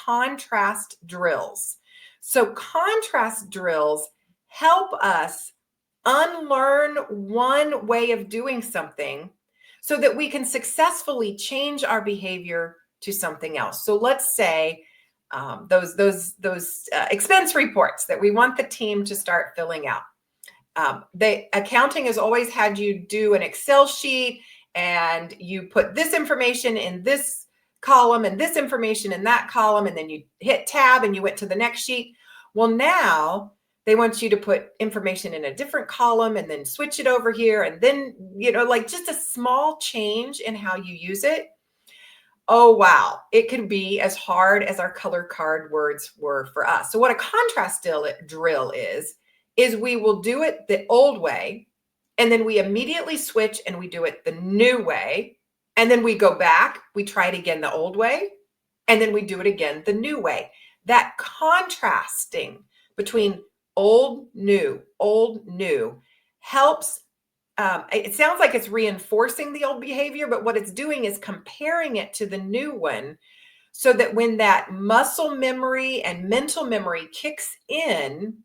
contrast drills. So contrast drills help us unlearn one way of doing something so that we can successfully change our behavior to something else. So let's say those expense reports that we want the team to start filling out. Accounting has always had you do an Excel sheet and you put this information in this column and this information in that column, and then you hit tab and you went to the next sheet. Well, now they want you to put information in a different column and then switch it over here. And then, like just a small change in how you use it. Oh, wow. It can be as hard as our color card words were for us. So what a contrast drill is we will do it the old way, and then we immediately switch and we do it the new way. And then we go back, we try it again the old way, and then we do it again the new way. That contrasting between old, new helps. It sounds like it's reinforcing the old behavior, but what it's doing is comparing it to the new one so that when that muscle memory and mental memory kicks in,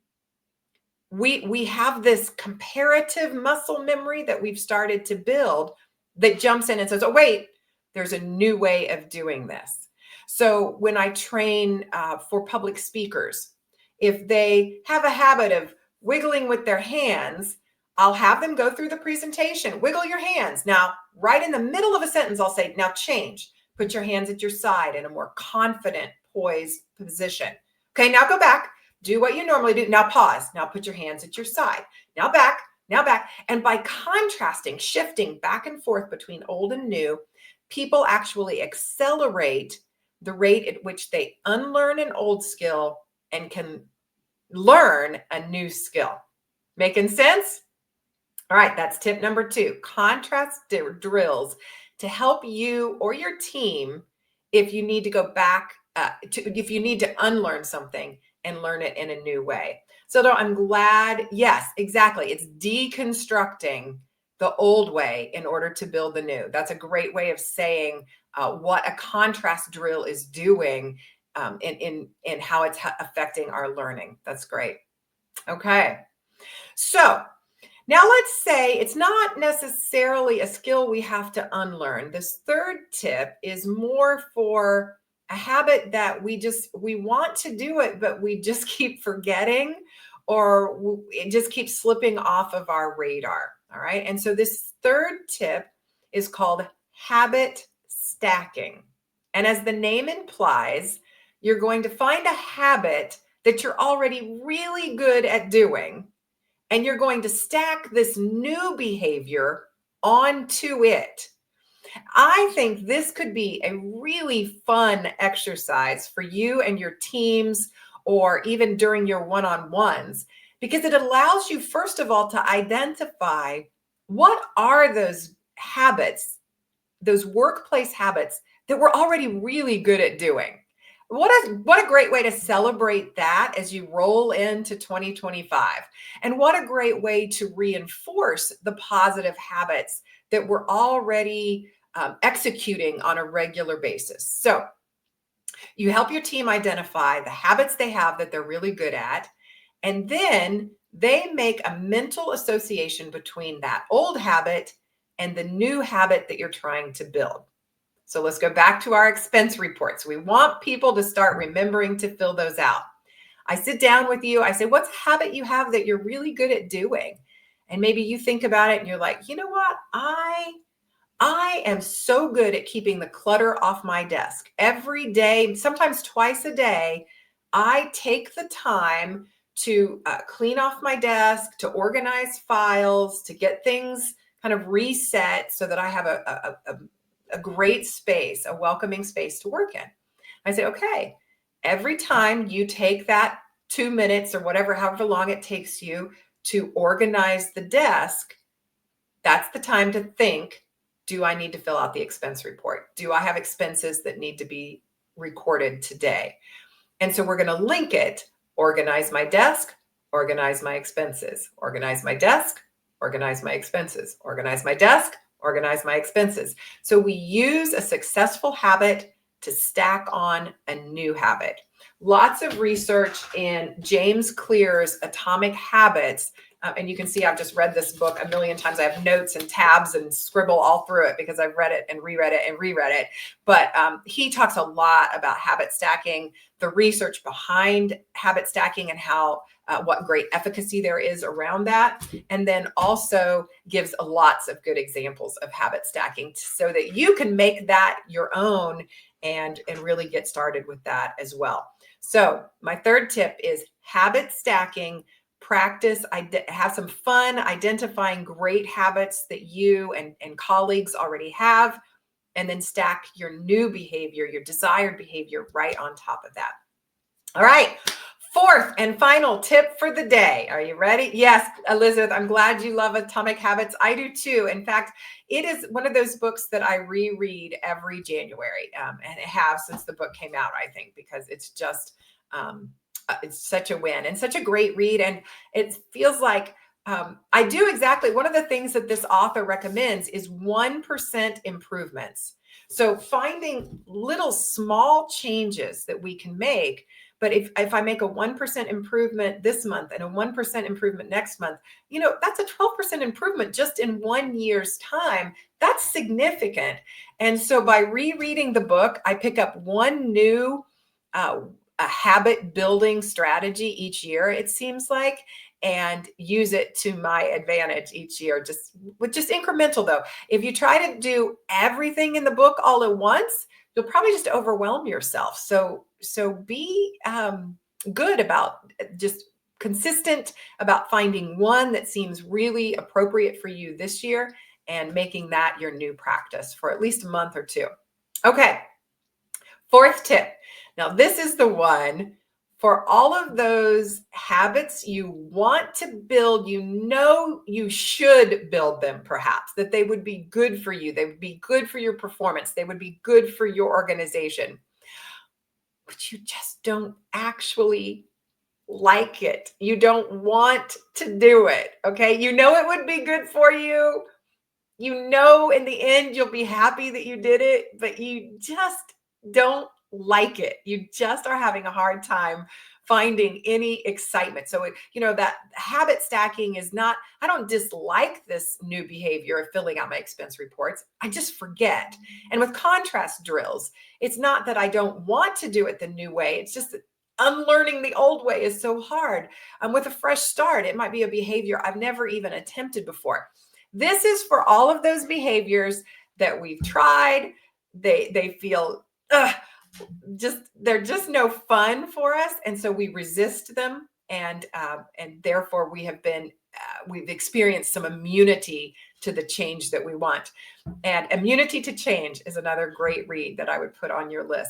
we have this comparative muscle memory that we've started to build that jumps in and says, oh, wait, there's a new way of doing this. So when I train for public speakers, if they have a habit of wiggling with their hands, I'll have them go through the presentation, wiggle your hands. Now, right in the middle of a sentence, I'll say, now change. Put your hands at your side in a more confident, poised position. Okay, now go back. Do what you normally do. Now pause. Now put your hands at your side. Now back, now back. And by contrasting, shifting back and forth between old and new, people actually accelerate the rate at which they unlearn an old skill and can learn a new skill. Making sense? All right, that's tip number 2, contrast drills to help you or your team if you need to go back, if you need to unlearn something and learn it in a new way. So I'm glad, yes, exactly. It's deconstructing the old way in order to build the new. That's a great way of saying what a contrast drill is doing in how it's affecting our learning. That's great. Okay. So now let's say it's not necessarily a skill we have to unlearn. This third tip is more for a habit that we want to do it, but we just keep forgetting, or it just keeps slipping off of our radar. All right. And so this third tip is called habit stacking. And as the name implies, you're going to find a habit that you're already really good at doing, and you're going to stack this new behavior onto it. I think this could be a really fun exercise for you and your teams, or even during your one-on-ones, because it allows you, first of all, to identify what are those habits, those workplace habits that we're already really good at doing. What a great way to celebrate that as you roll into 2025. And what a great way to reinforce the positive habits that we're already executing on a regular basis. So you help your team identify the habits they have that they're really good at, and then they make a mental association between that old habit and the new habit that you're trying to build. So let's go back to our expense reports. We want people to start remembering to fill those out. I sit down with you. I say, what's a habit you have that you're really good at doing? And maybe you think about it and you're like, you know what? I am so good at keeping the clutter off my desk. Every day, sometimes twice a day, I take the time to clean off my desk, to organize files, to get things kind of reset so that I have a great space, a welcoming space to work in. I say, okay, every time you take that 2 minutes or whatever, however long it takes you to organize the desk, that's the time to think, do I need to fill out the expense report? Do I have expenses that need to be recorded today? And so we're going to link it, organize my desk, organize my expenses, organize my desk, organize my expenses, organize my desk, organize my expenses. So we use a successful habit to stack on a new habit. Lots of research in James Clear's Atomic Habits. And you can see I've just read this book a million times. I have notes and tabs and scribble all through it because I've read it and reread it and reread it. But he talks a lot about habit stacking, the research behind habit stacking, and how what great efficacy there is around that. And then also gives lots of good examples of habit stacking so that you can make that your own and really get started with that as well. So my third tip is habit stacking. Practice, have some fun identifying great habits that you and colleagues already have, and then stack your new behavior, your desired behavior right on top of that. All right. Fourth and final tip for the day. Are you ready? Yes, Elizabeth, I'm glad you love Atomic Habits. I do too. In fact, it is one of those books that I reread every January, and it have since the book came out, I think, because it's just, it's such a win and such a great read. And it feels like I do exactly one of the things that this author recommends is 1% improvements. So finding little small changes that we can make. But if I make a 1% improvement this month and a 1% improvement next month, that's a 12% improvement just in 1 year's time. That's significant. And so by rereading the book, I pick up one new a habit building strategy each year, it seems like, and use it to my advantage each year, just incremental though. If you try to do everything in the book all at once, you'll probably just overwhelm yourself. So be good about just consistent about finding one that seems really appropriate for you this year and making that your new practice for at least a month or two. Okay. Fourth tip. Now, this is the one for all of those habits you want to build, you should build them perhaps, that they would be good for you. They would be good for your performance. They would be good for your organization. But you just don't actually like it. You don't want to do it. Okay. It would be good for you. In the end, you'll be happy that you did it, but you just don't like it. You just are having a hard time finding any excitement. So, that habit stacking is not, I don't dislike this new behavior of filling out my expense reports. I just forget. And with contrast drills, it's not that I don't want to do it the new way. It's just that unlearning the old way is so hard. With a fresh start, it might be a behavior I've never even attempted before. This is for all of those behaviors that we've tried. They feel they're just no fun for us, and so we resist them, and therefore we've experienced some immunity to the change that we want. And Immunity to Change is another great read that I would put on your list.